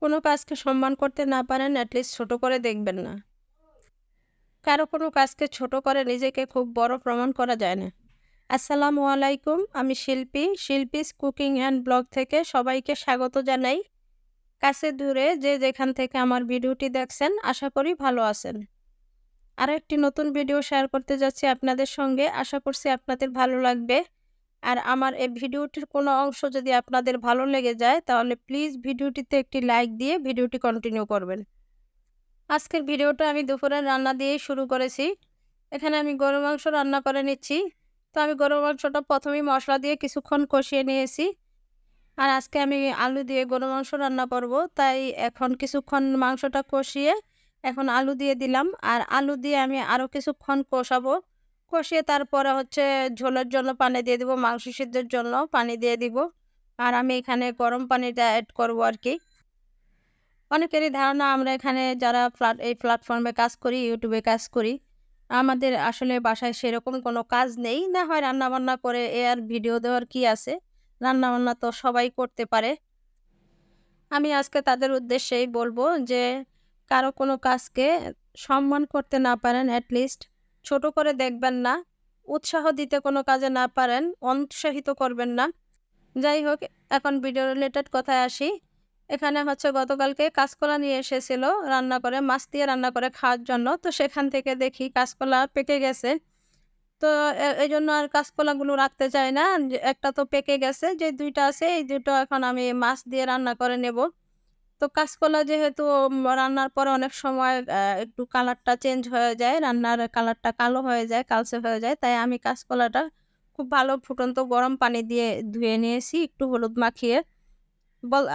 কোনো কাজকে সম্মান করতে না পারেন অ্যাটলিস্ট ছোট করে দেখবেন না। কারো কোনো কাজকে ছোট করে নিজেকে খুব বড় প্রমাণ করা যায় না। আসসালামু আলাইকুম। আমি শিল্পীস কুকিং অ্যান্ড ব্লগ থেকে সবাইকে স্বাগত জানাই। কাছে দূরে যে যেখান থেকে আমার ভিডিওটি দেখছেন আশা করি ভালো আছেন। আরও একটি নতুন ভিডিও শেয়ার করতে যাচ্ছি আপনাদের সঙ্গে। আশা করছি আপনাদের ভালো লাগবে। আর আমার এই ভিডিওটির কোনো অংশ যদি আপনাদের ভালো লেগে যায় তাহলে প্লিজ ভিডিওটিতে একটি লাইক দিয়ে ভিডিওটি কন্টিনিউ করবেন। আজকের ভিডিওটা আমি দুপুরের রান্না দিয়েই শুরু করেছি। এখানে আমি গরুর মাংস রান্না করে নিচ্ছি। তো আমি গরুর মাংসটা প্রথমেই মশলা দিয়ে কিছুক্ষণ কষিয়ে নিয়েছি। আর আজকে আমি আলু দিয়ে গরুর মাংস রান্না করব। তাই এখন কিছুক্ষণ মাংসটা কষিয়ে এখন আলু দিয়ে দিলাম। আর আলু দিয়ে আমি আরও কিছুক্ষণ কষাবো। কষিয়ে তারপরে হচ্ছে ঝোলের জন্য পানি দিয়ে দিব, মাংস সিদ্ধের জন্য পানি দিয়ে দিব। আর আমি এখানে গরম পানিটা অ্যাড করব আরকি। অনেকেরই ধারণা আমরা এখানে যারা এই প্ল্যাটফর্মে কাজ করি, ইউটিউবে কাজ করি, আমাদের আসলে বাসায় সেরকম কোনো কাজ নেই। না হয় রান্নাবান্না করে আর ভিডিও দেওয়ার কি আছে? রান্নাবান্না তো সবাই করতে পারে। আমি আজকে তাদের উদ্দেশ্যেই বলবো যে, কারো কোনো কাজকে সম্মান করতে না পারেন এটলিস্ট ছোট করে দেখবেন না। উৎসাহ দিতে কোনো কাজে না পারেন, অনুৎসাহিত করবেন না। যাই হোক, এখন ভিডিও রিলেটেড কথায় আসি। এখানে হচ্ছে গতকালকে কাঁচকলা নিয়ে এসেছিল রান্না করে, মাছ দিয়ে রান্না করে খাওয়ার জন্য। তো সেখান থেকে দেখি কাঁচকলা পেকে গেছে। তো এইজন্য আর কাঁচকলাগুলো রাখতে চাই না। যে একটা তো পেকে গেছে, যে ২ টা আছে এই ২ টো এখন আমি মাছ দিয়ে রান্না করে নেব। তো কাঁচকলা যেহেতু রান্নার পরে অনেক সময় একটু কালারটা চেঞ্জ হয়ে যায়, রান্নার কালারটা কালো হয়ে যায়, কালচে হয়ে যায়। তাই আমি কাঁচকলাটা খুব ভালো ফুটন্ত গরম পানি দিয়ে ধুয়ে নিয়েছি একটু হলুদ মাখিয়ে।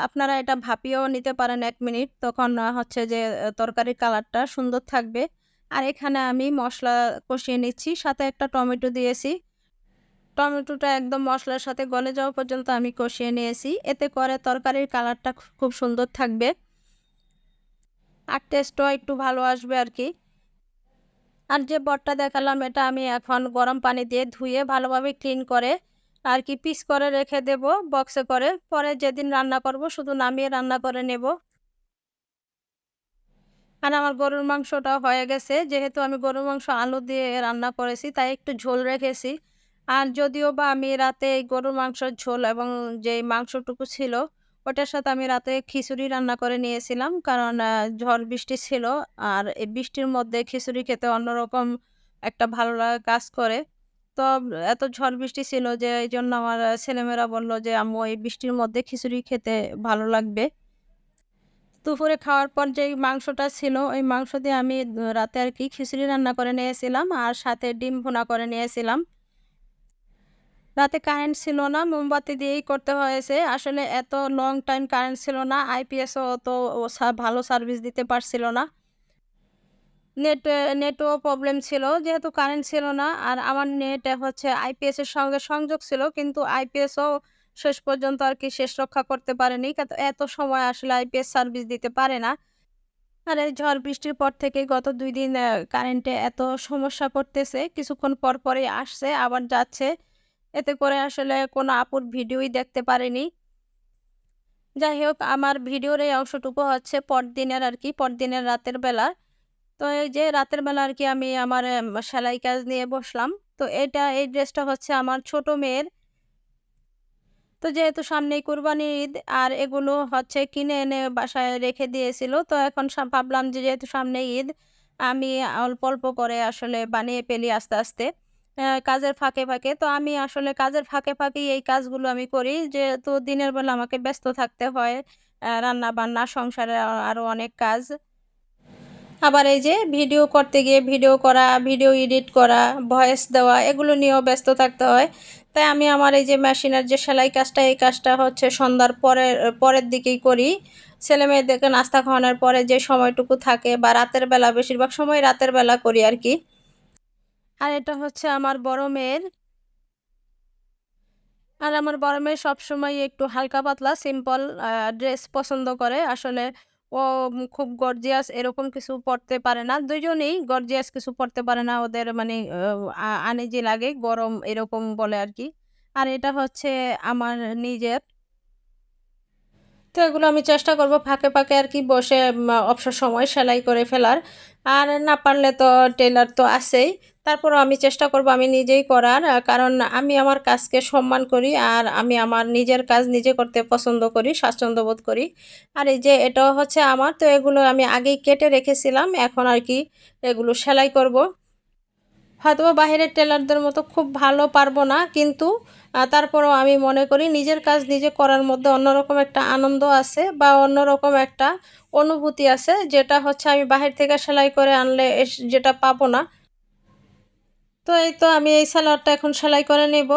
আপনারা এটা ভাপিয়েও নিতে পারেন ১ মিনিট। তখন হচ্ছে যে তরকারির কালারটা সুন্দর থাকবে। আর এখানে আমি মসলা কষিয়ে নিচ্ছি। সাথে একটা টমেটো দিয়েছি। টমেটোটা একদম মসলার সাথে গলে যাওয়া পর্যন্ত আমি কষিয়ে নিয়েছি। এতে করে তরকারির কালারটা খুব সুন্দর থাকবে। আর টেস্টও একটু ভালো আসবে আরকি। আর যে বটটা দেখালাম এটা আমি এখন গরম পানি দিয়ে ধুয়ে ভালোভাবে ক্লিন করে আরকি পিস করে রেখে দেব বক্সে করে। পরে যেদিন রান্না করব শুধু নামিয়ে রান্না করে নেব। আর আমার গরুর মাংসটাও হয়ে গেছে। যেহেতু আমি গরুর মাংস আলু দিয়ে রান্না করেছি তাই একটু ঝোল রেখেছি। আর যদিও বা আমি রাতে এই গরুর মাংসের ঝোল এবং যেই মাংসটুকু ছিল ওটার সাথে আমি রাতে খিচুড়ি রান্না করে নিয়েছিলাম। কারণ ঝড় বৃষ্টি ছিল। আর এই বৃষ্টির মধ্যে খিচুড়ি খেতে অন্যরকম একটা ভালো লাগা কাজ করে। তো এত ঝড় বৃষ্টি ছিল যে এইজন্য আমার ছেলেমেয়েরা বলল যে, "আম্মু এই বৃষ্টির মধ্যে খিচুড়ি খেতে ভালো লাগবে।" দুপুরে খাওয়ার পর যেই মাংসটা ছিল, ওই মাংস দিয়ে আমি রাতে আরকি খিচুড়ি রান্না করে নিয়েছিলাম আর সাথে ডিম ভুনা করে নিয়েছিলাম। রাতে কারেন্ট ছিল না, মোমবাতি দিয়েই করতে হয়েছে। আসলে এত লং টাইম কারেন্ট ছিল না। আইপিএসও অত ও ভালো সার্ভিস দিতে পারছিল না। নেটও প্রবলেম ছিল। যেহেতু কারেন্ট ছিল না আর আমার নেট হচ্ছে আইপিএস এর সঙ্গে সংযোগ ছিল। কিন্তু আইপিএসও শেষ পর্যন্ত আরকি শেষ রক্ষা করতে পারেনি। এত সময় আসলে আইপিএস সার্ভিস দিতে পারে না। আর এই ঝড় বৃষ্টির পর থেকে গত ২ দিন কারেন্টে এত সমস্যা করতেছে। কিছুক্ষণ পর পরই আসছে, আবার যাচ্ছে। এতে করে আসলে কোনো আপুর ভিডিওই দেখতে পারিনি। যাই হোক, আমার ভিডিওর এই অংশটুকু হচ্ছে পরদিনের আরকি, পরদিনের রাতের বেলা। তো এই যে রাতের বেলা আরকি আমি আমার সেলাই কাজ নিয়ে বসলাম। তো এই ড্রেসটা হচ্ছে আমার ছোট মেয়ের। তো যেহেতু সামনেই কুরবানির ঈদ আর এগুলো হচ্ছে কিনে এনে বাসায় রেখে দিয়েছিল। তো এখন ভাবলাম যে যেহেতু সামনেই ঈদ, আমি অল্প, অল্প করে আসলে বানিয়ে ফেলি আস্তে, আস্তে কাজের ফাঁকে, ফাঁকে। তো আমি আসলে কাজের ফাঁকে, ফাঁকেই এই কাজগুলো আমি করি। যেহেতু দিনের বেলা আমাকে ব্যস্ত থাকতে হয়। রান্না-বান্না, সংসারের আরো অনেক কাজ। আবার এই যে ভিডিও করতে গিয়ে ভিডিও করা, ভিডিও এডিট করা, ভয়েস দেওয়া এগুলো নিয়েও ব্যস্ত থাকতে হয়। তাই আমি আমার এই যে মেশিনের যে সেলাই কাজটা, এই কাজটা হচ্ছে সন্ধ্যার পরের দিকেই করি। ছেলেমেয়েদেরকে নাস্তা খাওয়ানোর পরে যে সময়টুকু থাকে বা রাতের বেলা, বেশিরভাগ সময় রাতের বেলা করি আরকি। আর এটা হচ্ছে আমার বড় মেয়ের। আর আমার বড় মেয়ে সবসময় একটু হালকা পাতলা সিম্পল ড্রেস পছন্দ করে। আসলে ও খুব গর্জিয়াস এরকম কিছু পড়তে পারে না। ২ জনেই গর্জিয়াস কিছু পড়তে পারে না। ওদের মানে আনইজি লাগে, গরম এরকম বলে আরকি। আর এটা হচ্ছে আমার নিজের। তো এগুলো আমি চেষ্টা করব ফাঁকে ফাঁকে আর কি বসে অবসর সময় সেলাই করে ফেলার। আর না পারলে তো টেলার তো আছেই। তারপরেও আমি চেষ্টা করব আমি নিজেই করার, কারণ আমি আমার কাজকে সম্মান করি আর আমি আমার নিজের কাজ নিজে করতে পছন্দ করি, স্বাচ্ছন্দ্য বোধ করি। আর এই যে এটাও হচ্ছে আমার, তো এগুলো আমি আগেই কেটে রেখেছিলাম, এখন আর কি এগুলো সেলাই করব। হয়তোবা বাহিরের টেলারদের মতো খুব ভালো পারবো না, কিন্তু তারপরেও আমি মনে করি নিজের কাজ নিজে করার মধ্যে অন্যরকম একটা আনন্দ আছে বা অন্যরকম একটা অনুভূতি আছে, যেটা হচ্ছে আমি বাহির থেকে সেলাই করে আনলে যেটা পাবো না। তো এই তো আমি এই সালোয়ারটা এখন সেলাই করে নেব।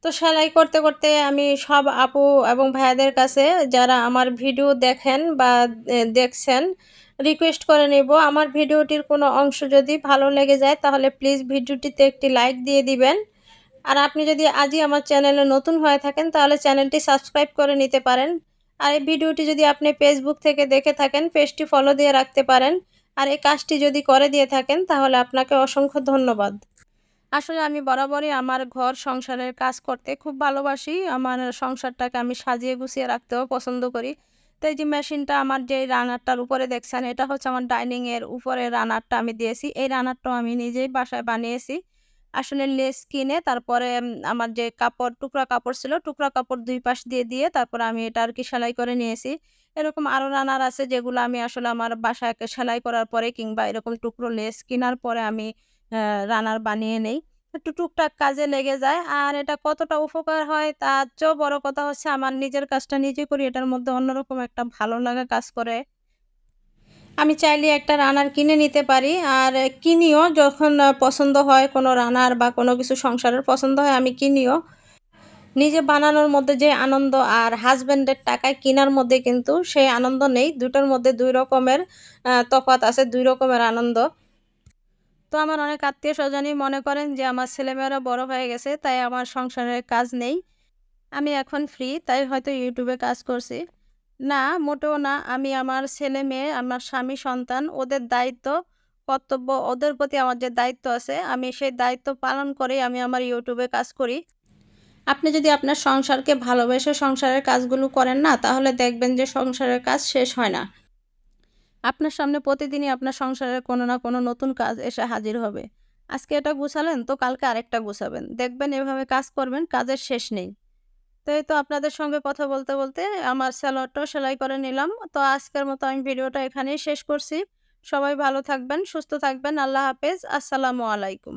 তো সেলাই করতে করতে আমি সব আপু এবং ভাইয়াদের কাছে, যারা আমার ভিডিও দেখেন বা দেখছেন, রিকোয়েস্ট করে নেব, আমার ভিডিওটির কোনো অংশ যদি ভালো লেগে যায় তাহলে প্লিজ ভিডিওটিতে একটি লাইক দিয়ে দিবেন। আর আপনি যদি আজই আমার চ্যানেলে নতুন হয়ে থাকেন তাহলে চ্যানেলটি সাবস্ক্রাইব করে নিতে পারেন। আর এই ভিডিওটি যদি আপনি ফেসবুক থেকে দেখে থাকেন, পেজটি ফলো দিয়ে রাখতে পারেন। আর এই কাজটি যদি করে দিয়ে থাকেন তাহলে আপনাকে অসংখ্য ধন্যবাদ। আসলে আমি বরাবরই আমার ঘর সংসারের কাজ করতে খুব ভালোবাসি। আমার সংসারটাকে আমি সাজিয়ে গুছিয়ে রাখতেও পছন্দ করি। তো এই যে মেশিনটা আমার যে রানারটার উপরে দেখছেন, এটা হচ্ছে আমার ডাইনিংয়ের উপরে রানারটা আমি দিয়েছি। এই রানারটাও আমি নিজেই বাসায় বানিয়েছি। আসলে লেস কিনে তারপরে আমার যে কাপড়, টুকরা কাপড় ছিল, টুকরা কাপড় ২ পাশ দিয়ে তারপরে আমি এটা আর কি সেলাই করে নিয়েছি। এরকম আরও রানার আছে যেগুলো আমি আসলে আমার বাসায় সেলাই করার পরে কিংবা এরকম টুকরো লেস কিনার পরে আমি রানার বানিয়ে নেই। একটু টুকটাক কাজে লেগে যায়। আর এটা কতটা উপকার হয় তার চেয়েও বড় কথা হচ্ছে আমার নিজের কাজটা নিজে করি, এটার মধ্যে অন্যরকম একটা ভালো লাগা কাজ করে। আমি চাইলে একটা রানার কিনে নিতে পারি, আর কিনিও যখন পছন্দ হয় কোনো রানার বা কোনো কিছু সংসারের পছন্দ হয় আমি কিনিও। নিজে বানানোর মধ্যে যে আনন্দ আর হাসব্যান্ডের টাকায় কিনার মধ্যে কিন্তু সেই আনন্দ নেই। দুটোর মধ্যে ২ রকমের তফাৎ আছে, ২ রকমের আনন্দ। তো আমার অনেক আত্মীয়স্বজনই মনে করেন যে আমার ছেলেমেয়েরা বড় হয়ে গেছে তাই আমার সংসারের কাজ নেই। আমি এখন ফ্রি তাই হয়তো ইউটিউবে কাজ করছি। না, মোটেও না। আমি আমার ছেলে-মেয়ে, আমার স্বামী, সন্তান ওদের দায়িত্ব, কর্তব্য, ওদের প্রতি আমার যে দায়িত্ব আছে আমি সেই দায়িত্ব পালন করেই আমি আমার ইউটিউবে কাজ করি। আপনি যদি আপনার সংসারকে ভালোবেসে সংসারের কাজগুলো করেন না, তাহলে দেখবেন যে সংসারের কাজ শেষ হয় না। আপনার সামনে প্রতিদিনই আপনার সংসারের কোনো না কোনো নতুন কাজ এসে হাজির হবে। আজকে এটা গুছালেন তো কালকে আরেকটা গুছাবেন। দেখবেন এভাবে কাজ করবেন, কাজের শেষ নেই। তো এই তো আপনাদের সঙ্গে কথা বলতে বলতে আমার সালোয়ারটাও সেলাই করে নিলাম। তো আজকের মতো আমি ভিডিওটা এখানেই শেষ করছি। সবাই ভালো থাকবেন, সুস্থ থাকবেন। আল্লাহ হাফেজ। আসসালামু আলাইকুম।